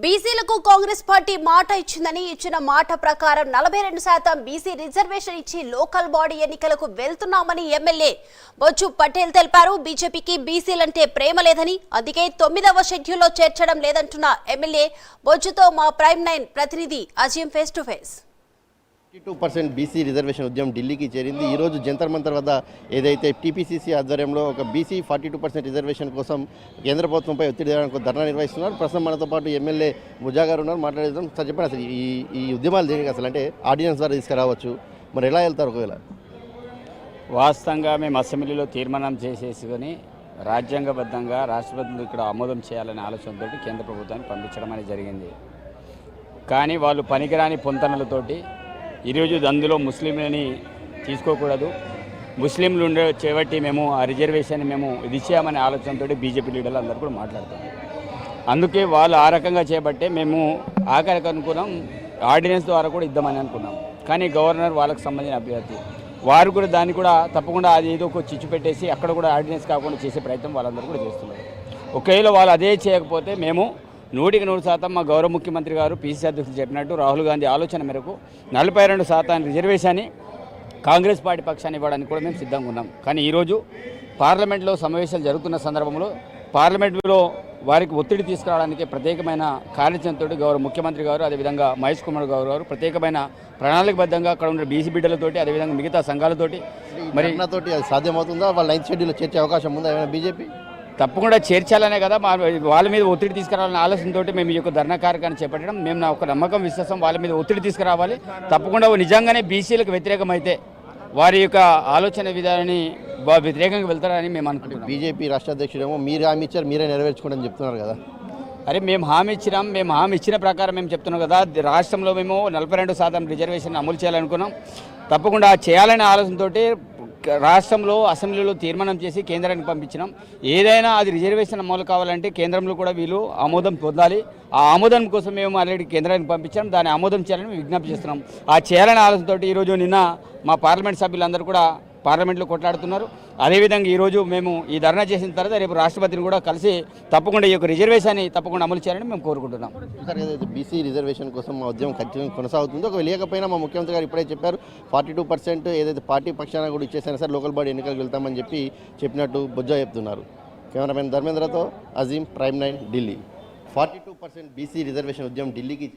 బీసీలకు కాంగ్రెస్ పార్టీ మాట ఇచ్చిన మాట ప్రకారం 42% బీసీ రిజర్వేషన్ ఇచ్చి లోకల్ బాడీ ఎన్నికలకు వెళ్తున్నామని ఎమ్మెల్యే బొజ్జు పటేల్ తెలిపారు. బీజేపీకి బీసీలంటే ప్రేమ లేదని, అందుకే 9వ షెడ్యూల్లో చేర్చడం లేదంటున్న ఎమ్మెల్యే బొజ్జుతో మా ప్రైమ్ 9 ప్రతినిధి Azeem face to face. 52% BC reservation ఉద్యమం ఢిల్లీకి చేరింది. ఈరోజు జంతర్ మంతర్ వద్ద ఏదైతే టీపీసీసీ ఆధ్వర్యంలో ఒక బీసీ 42% రిజర్వేషన్ కోసం కేంద్ర ప్రభుత్వంపై ఒత్తిడి తేవడానికి ధర్నా నిర్వహిస్తున్నారు. ప్రస్తుతం మనతో పాటు ఎమ్మెల్యే ముజా గారు ఉన్నారు, మాట్లాడేద్దాం. సార్ చెప్పండి, అసలు ఈ ఉద్యమాలు దేనికి అసలు అంటే ఆర్డినెన్స్ ద్వారా తీసుకురావచ్చు, మరి ఎలా వెళ్తారు? ఒకవేళ వాస్తవంగా మేము అసెంబ్లీలో తీర్మానం చేసేసుకొని రాజ్యాంగబద్ధంగా రాష్ట్రపతిని ఇక్కడ ఆమోదం చేయాలనే ఆలోచనతో కేంద్ర ప్రభుత్వాన్ని పంపించడం అనేది జరిగింది. కానీ వాళ్ళు పనికిరాని పొంతనలతోటి ఈరోజు అందులో ముస్లింలని తీసుకోకూడదు, ముస్లింలు ఉండే చేపట్టి మేము ఆ రిజర్వేషన్ మేము ఇది చేయమనే ఆలోచనతో బీజేపీ లీడర్లు అందరూ కూడా మాట్లాడుతారు. అందుకే వాళ్ళు ఆ రకంగా చేపట్టే మేము ఆఖరికి అనుకున్నాం ఆర్డినెన్స్ ద్వారా కూడా ఇద్దామని అనుకున్నాం. కానీ గవర్నర్ వాళ్ళకు సంబంధించిన అభ్యర్థి వారు కూడా దాన్ని కూడా తప్పకుండా అది ఏదో ఒక చిచ్చు పెట్టేసి అక్కడ కూడా ఆర్డినెన్స్ కాకుండా చేసే ప్రయత్నం వాళ్ళందరూ కూడా చేస్తున్నారు. ఒకవేళ వాళ్ళు అదే చేయకపోతే మేము 100% మా గౌరవ ముఖ్యమంత్రి గారు పీసీసీ అధ్యక్షులు చెప్పినట్టు రాహుల్ గాంధీ ఆలోచన మేరకు 42% రిజర్వేషన్ కాంగ్రెస్ పార్టీ పక్షాన్ని ఇవ్వడానికి కూడా మేము సిద్ధంగా ఉన్నాం. కానీ ఈరోజు పార్లమెంట్లో సమావేశాలు జరుగుతున్న సందర్భంలో పార్లమెంట్లో వారికి ఒత్తిడి తీసుకురావడానికి ప్రత్యేకమైన కార్యాచరణతో గౌరవ ముఖ్యమంత్రి గారు అదేవిధంగా మహేష్ కుమార్ గౌరవ్ గారు ప్రత్యేకమైన ప్రణాళికబద్ధంగా అక్కడ ఉన్న బీసీ బిడ్డలతోటి అదేవిధంగా మిగతా సంఘాలతోటి మరి అది సాధ్యమవుతుందా? వాళ్ళ 9th షెడ్యూల్లో చేర్చే అవకాశం ఉందా ఏమైనా? బీజేపీ తప్పకుండా చేర్చాలనే కదా వాళ్ళ మీద ఒత్తిడి తీసుకురావాలనే ఆలోచనతో మేము ఈ యొక్క ధర్నా కార్యక్రమాన్ని చేపట్టడం. మేము నా ఒక నమ్మకం విశ్వాసం వాళ్ళ మీద ఒత్తిడి తీసుకురావాలి. తప్పకుండా నిజంగానే బీసీలకు వ్యతిరేకమైతే వారి యొక్క ఆలోచన విధానాన్ని వ్యతిరేకంగా వెళ్తారని మేము అనుకుంటున్నాం. బీజేపీ రాష్ట్ర అధ్యక్షుడేమో మీరు హామీ ఇచ్చారు, మీరే నెరవేర్చుకోండి అని చెప్తున్నారు కదా. అరే మేము హామీ ఇచ్చినాం, మేము హామీ ఇచ్చిన ప్రకారం మేము చెప్తున్నాం కదా. రాష్ట్రంలో మేము 42% రిజర్వేషన్ అమలు చేయాలనుకున్నాం. తప్పకుండా చేయాలనే ఆలోచనతో రాష్ట్రంలో అసెంబ్లీలో తీర్మానం చేసి కేంద్రానికి పంపించినాం. ఏదైనా అది రిజర్వేషన్ అమలు కావాలంటే కేంద్రంలో కూడా వీళ్ళు ఆమోదం పొందాలి. ఆ ఆమోదం కోసం మేము ఆల్రెడీ కేంద్రానికి పంపించాం. దాన్ని ఆమోదం చేయాలని మేము విజ్ఞప్తి చేస్తున్నాం. ఆ చేయాలనే ఆలోచనతో ఈరోజు నిన్న మా పార్లమెంట్ సభ్యులందరూ కూడా పార్లమెంట్లో కొట్లాడుతున్నారు. అదేవిధంగా ఈరోజు మేము ఈ ధర్నా చేసిన తర్వాత రేపు రాష్ట్రపతిని కూడా కలిసి తప్పకుండా ఈ యొక్క రిజర్వేషన్ని తప్పకుండా అమలు చేయాలని మేము కోరుకుంటున్నాం. సార్, ఏదైతే బీసీ రిజర్వేషన్ కోసం మా ఉద్యమం ఖచ్చితంగా కొనసాగుతుందో, ఒకవేళ లేకపోయినా మా ముఖ్యమంత్రి గారు ఇప్పుడే చెప్పారు 42% ఏదైతే పార్టీ పక్షాన కూడా ఇచ్చేసినా సార్ లోకల్ బాడీ ఎన్నికలకు వెళ్తామని చెప్పినట్టు బొజ్జా చెప్తున్నారు. కెమెరామెన్ ధర్మేంద్రతో Azeem, prime 9 Delhi. 42% BC reservation ఉద్యమం ఢిల్లీకి